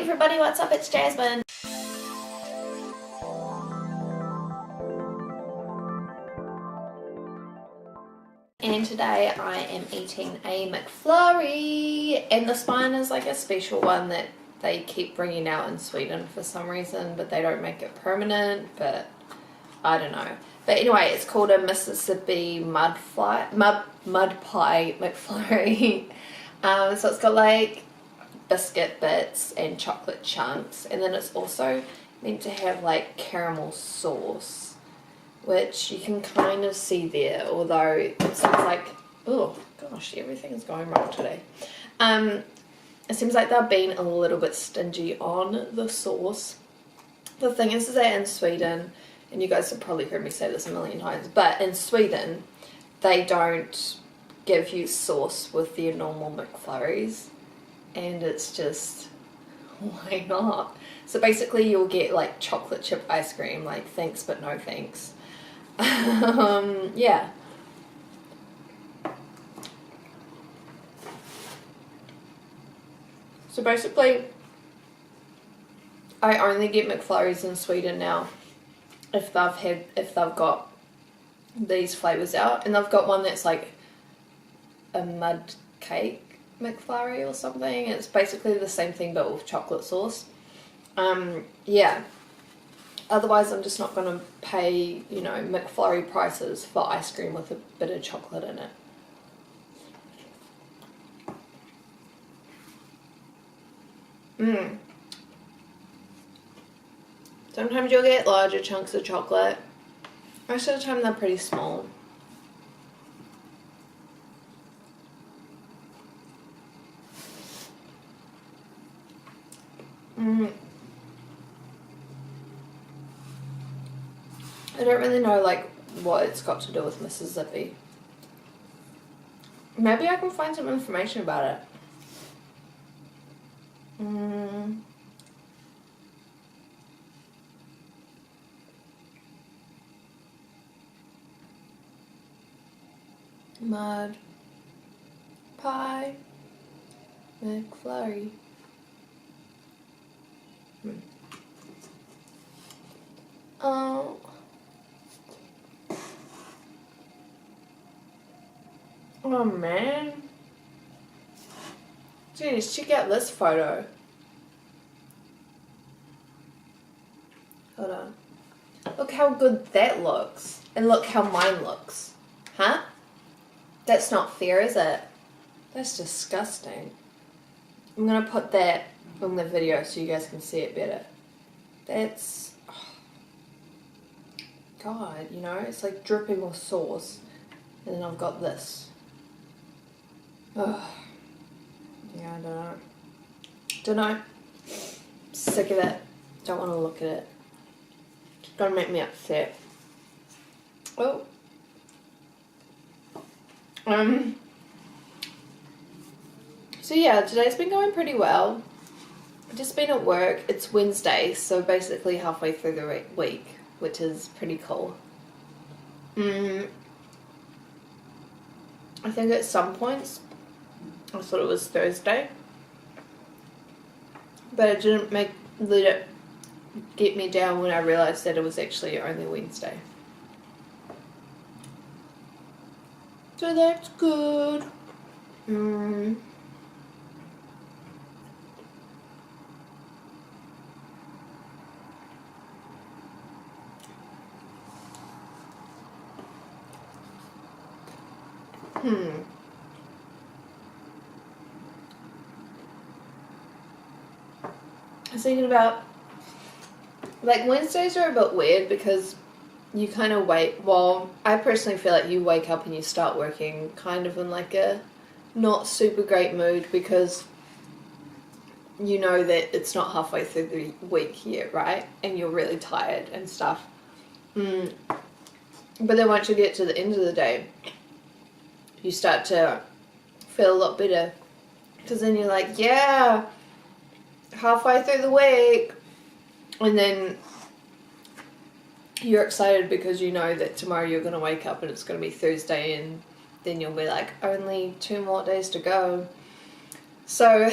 everybody, what's up? It's Jasmine. And today I am eating a Mcflurry, and this one is like a special one that they keep bringing out in Sweden for some reason, but they don't make it permanent, but I don't know. But anyway, it's called a Mississippi mud pie Mcflurry. So it's got like biscuit bits and chocolate chunks, and then it's also meant to have like caramel sauce, which you can kind of see there, although it seems like, oh gosh, everything is going wrong today. It seems like they're being a little bit stingy on the sauce. The thing is that in Sweden, and you guys have probably heard me say this a million times, but in Sweden they don't give you sauce with their normal McFlurries, and it's just, why not? So basically you'll get like chocolate chip ice cream, like thanks but no thanks. Yeah. So basically I only get McFlurries in Sweden now if they've got these flavors out, and they've got one that's like a mud cake McFlurry or something. It's basically the same thing but with chocolate sauce. Yeah. Otherwise, I'm just not going to pay, you know, McFlurry prices for ice cream with a bit of chocolate in it. Sometimes you'll get larger chunks of chocolate. Most of the time they're pretty small. I don't really know like what it's got to do with Mississippi. Maybe I can find some information about it. Mud pie Mcflurry. Oh. Oh man. Jeez, check out this photo. Hold on. Look how good that looks. And look how mine looks. Huh? That's not fair, is it? That's disgusting. I'm gonna put that on the video so you guys can see it better. That's... oh. God, you know, it's like dripping with sauce. And then I've got this. Ugh. Yeah, I don't know. Don't know. Sick of it. Don't want to look at it. It's gonna make me upset. Oh. So yeah, today's been going pretty well. I've just been at work. It's Wednesday, so basically halfway through the week, which is pretty cool. I think at some points I thought it was Thursday, but it didn't let it get me down when I realised that it was actually only Wednesday. So that's good. I was thinking about, like, Wednesdays are a bit weird because you kind of well, I personally feel like you wake up and you start working kind of in like a not super great mood because you know that it's not halfway through the week yet, right? And you're really tired and stuff. But then once you get to the end of the day, you start to feel a lot better because then you're like, yeah, halfway through the week, and then you're excited because you know that tomorrow you're going to wake up and it's going to be Thursday, and then you'll be like, only 2 more days to go. So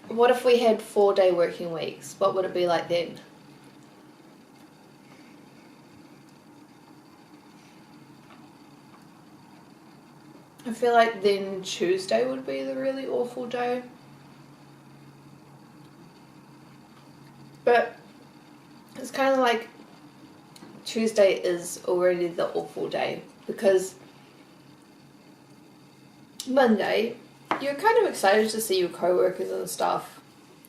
what if we had 4-day working weeks? What would it be like then? I feel like then Tuesday would be the really awful day. But it's kind of like Tuesday is already the awful day, because Monday you're kind of excited to see your co-workers and stuff,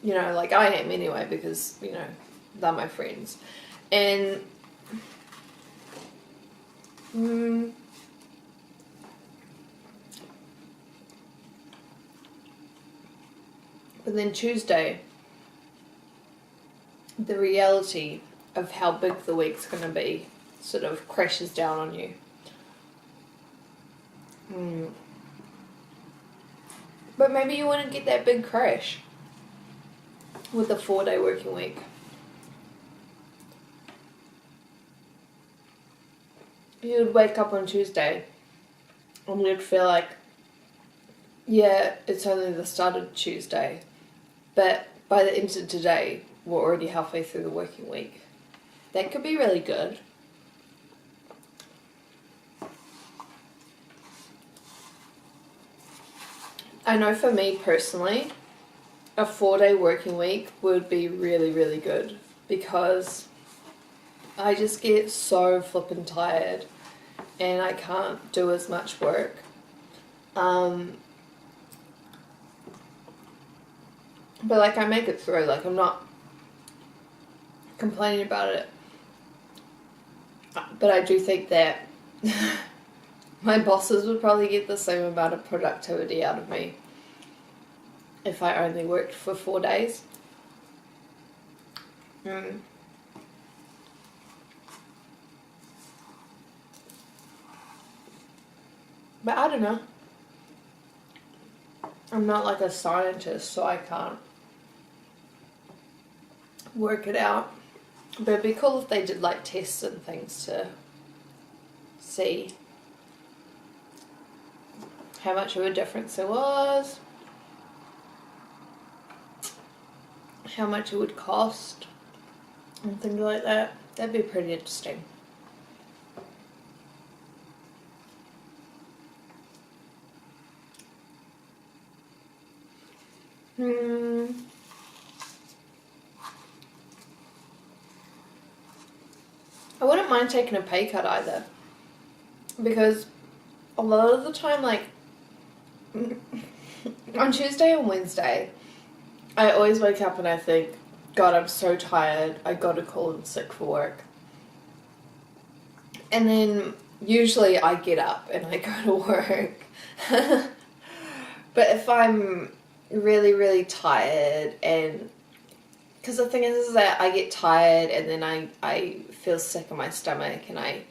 you know, like I am anyway, because, you know, they're my friends. And but then Tuesday, the reality of how big the week's going to be sort of crashes down on you. But maybe you wouldn't get that big crash with the 4-day working week. You'd wake up on Tuesday and you'd feel like, yeah, it's only the start of Tuesday, but by the end of today, we're already halfway through the working week. That could be really good. I know for me personally, a 4-day working week would be really, really good, because I just get so flippin' tired and I can't do as much work. But like, I make it through, like I'm not complaining about it. But I do think that my bosses would probably get the same amount of productivity out of me if I only worked for 4 days. But I don't know. I'm not like a scientist, so I can't work it out. But it'd be cool if they did like tests and things to see how much of a difference there was, how much it would cost, and things like that. That'd be pretty interesting. I wouldn't mind taking a pay cut either, because a lot of the time, like on Tuesday and Wednesday, I always wake up and I think, God, I'm so tired, I gotta call in sick for work. And then usually I get up and I go to work. But if I'm really, really tired, and because the thing is that I get tired and then I feel sick in my stomach and I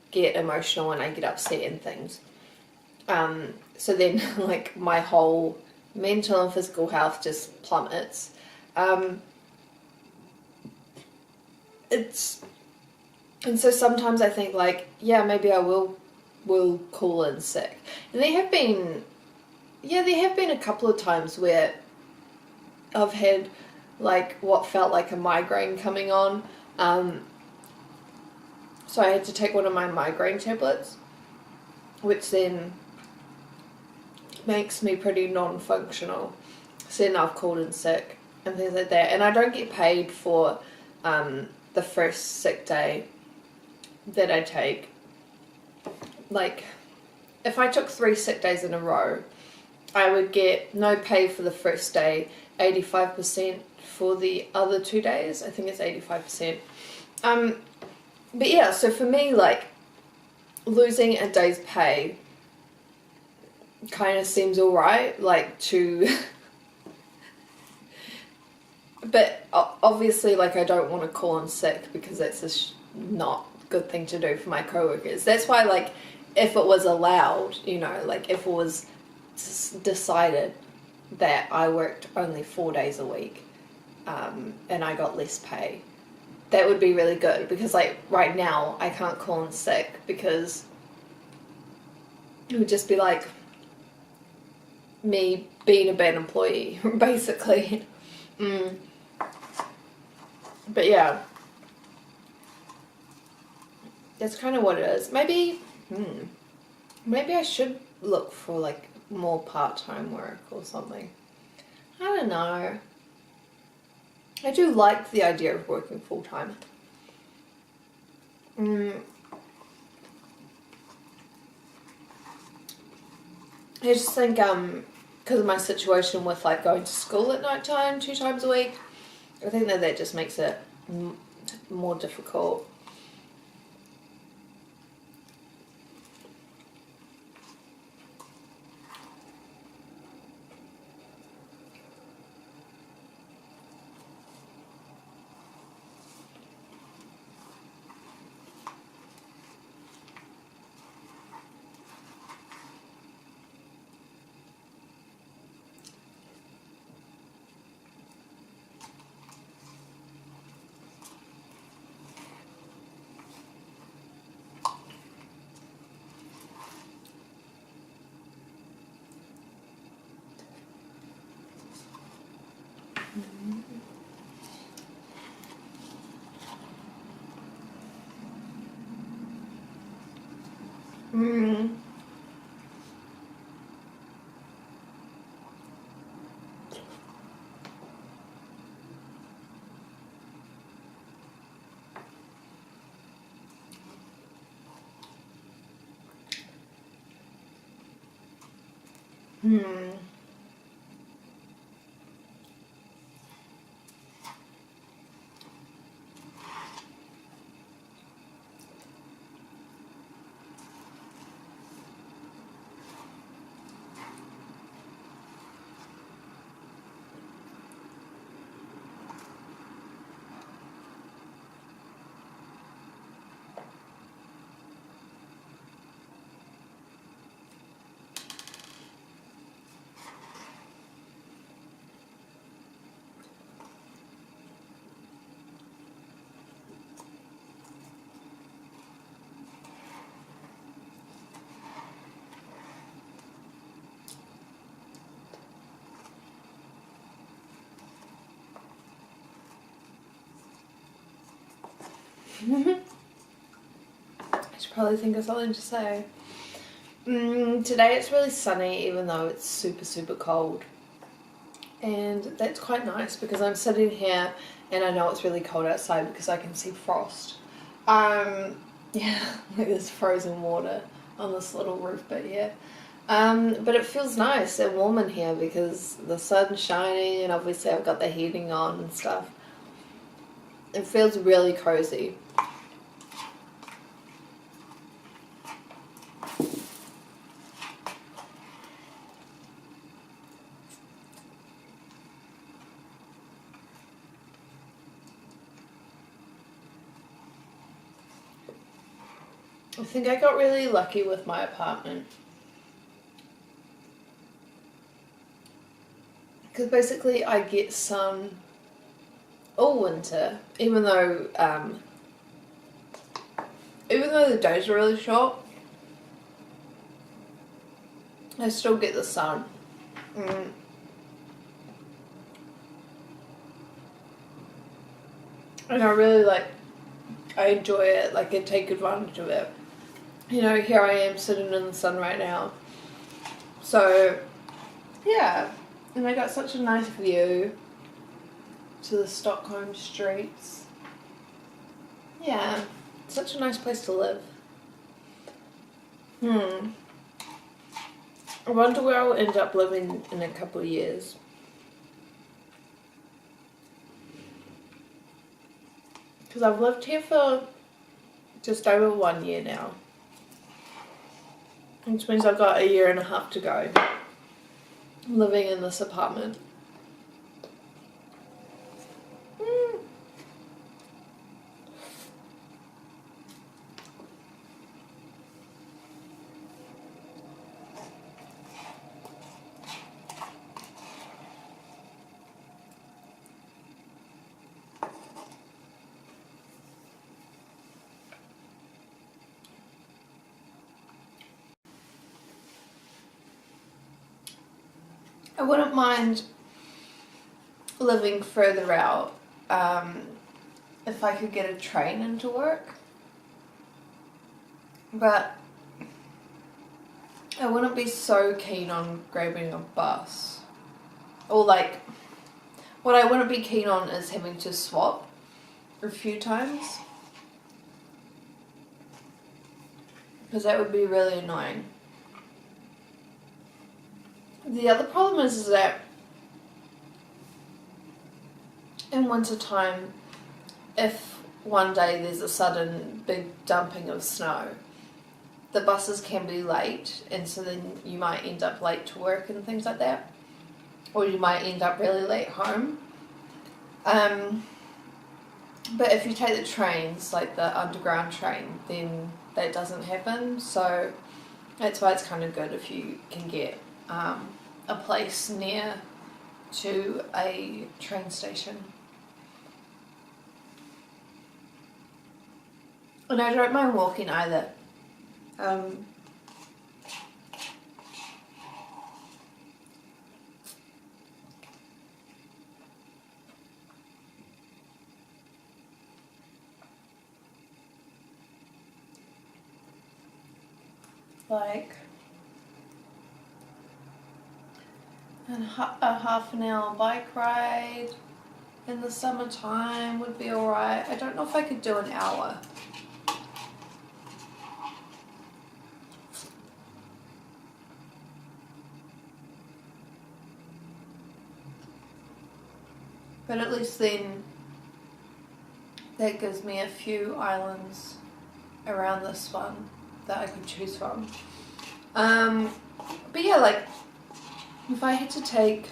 get emotional and I get upset and things. So then like my whole mental and physical health just plummets. And so sometimes I think like, yeah, maybe I will call in sick. And there have been a couple of times where I've had like what felt like a migraine coming on. So I had to take one of my migraine tablets, which then makes me pretty non-functional. So then I've called in sick and things like that. And I don't get paid for the first sick day that I take. Like, if I took 3 sick days in a row, I would get no pay for the first day, 85% for the other 2 days. I think it's 85%. But yeah, so for me, like, losing a day's pay kind of seems alright, like, to... But obviously, like, I don't want to call in sick because that's just not a good thing to do for my coworkers. That's why, like, if it was allowed, you know, like, if it was decided that I worked only 4 days a week, and I got less pay, that would be really good, because like right now I can't call in sick because it would just be like me being a bad employee basically. But yeah, that's kind of what it is. Maybe I should look for like more part-time work or something. I don't know. I do like the idea of working full-time. I just think because of my situation with like going to school at night time 2 times a week, I think that just makes it more difficult. I should probably think of something to say. Today it's really sunny even though it's super, super cold. And that's quite nice because I'm sitting here and I know it's really cold outside because I can see frost. Yeah, like there's frozen water on this little roof bit here. But it feels nice and warm in here because the sun's shining and obviously I've got the heating on and stuff. It feels really cozy. I think I got really lucky with my apartment. Because basically I get sun all winter, even though the days are really short, I still get the sun. And I enjoy it, like I take advantage of it. You know, here I am sitting in the sun right now. So, yeah. And I got such a nice view to the Stockholm streets. Yeah, such a nice place to live. I wonder where I'll end up living in a couple of years. Because I've lived here for just over 1 year now. Which means I've got 1.5 years to go living in this apartment. I wouldn't mind living further out, if I could get a train into work. But I wouldn't be so keen on grabbing a bus. Or like, what I wouldn't be keen on is having to swap a few times. Because that would be really annoying. The other problem is that in winter time, if one day there's a sudden big dumping of snow, the buses can be late, and so then you might end up late to work and things like that, or you might end up really late home. But if you take the trains, like the underground train, then that doesn't happen. So that's why it's kind of good if you can get a place near to a train station. And I don't mind walking either. Like a half an hour bike ride in the summertime would be alright. I don't know if I could do an hour. But at least then that gives me a few islands around this one that I could choose from. But yeah, like if I had to take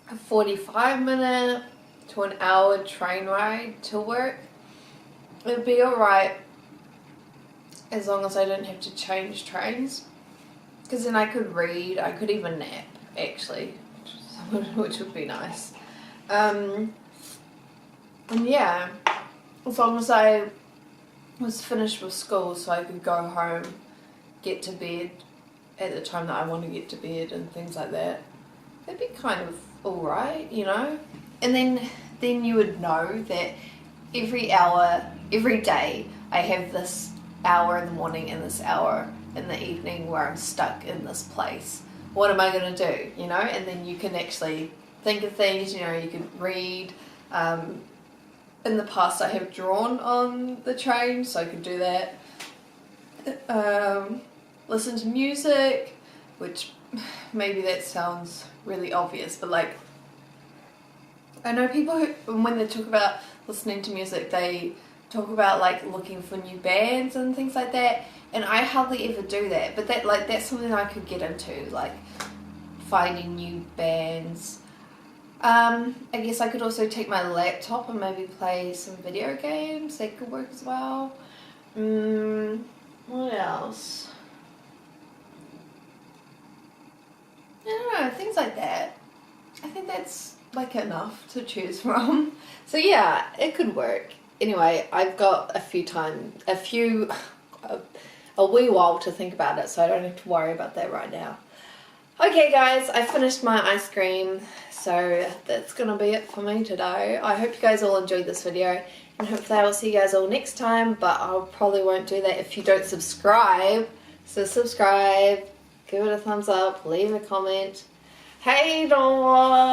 a 45-minute to an hour train ride to work, it would be alright as long as I didn't have to change trains. Because then I could read, I could even nap, actually, which would be nice. And yeah, as long as I was finished with school so I could go home, get to bed at the time that I want to get to bed and things like that, that'd be kind of alright, you know? And then you would know that every hour, every day, I have this hour in the morning and this hour in the evening where I'm stuck in this place. What am I going to do, you know? And then you can actually think of things, you know, you can read. In the past I have drawn on the train, so I could do that. Listen to music, which maybe that sounds really obvious, but like, I know people who, when they talk about listening to music, they talk about like looking for new bands and things like that, and I hardly ever do that, but that's something I could get into, like finding new bands. I guess I could also take my laptop and maybe play some video games. That could work as well. What else? I don't know, things like that. I think that's like enough to choose from. So yeah, it could work. Anyway, I've got a wee while to think about it, so I don't have to worry about that right now. Okay guys, I finished my ice cream, so that's gonna be it for me today. I hope you guys all enjoyed this video, and hopefully I will see you guys all next time, but I probably won't do that if you don't subscribe. So subscribe, give it a thumbs up, leave a comment. Hey, Dawn!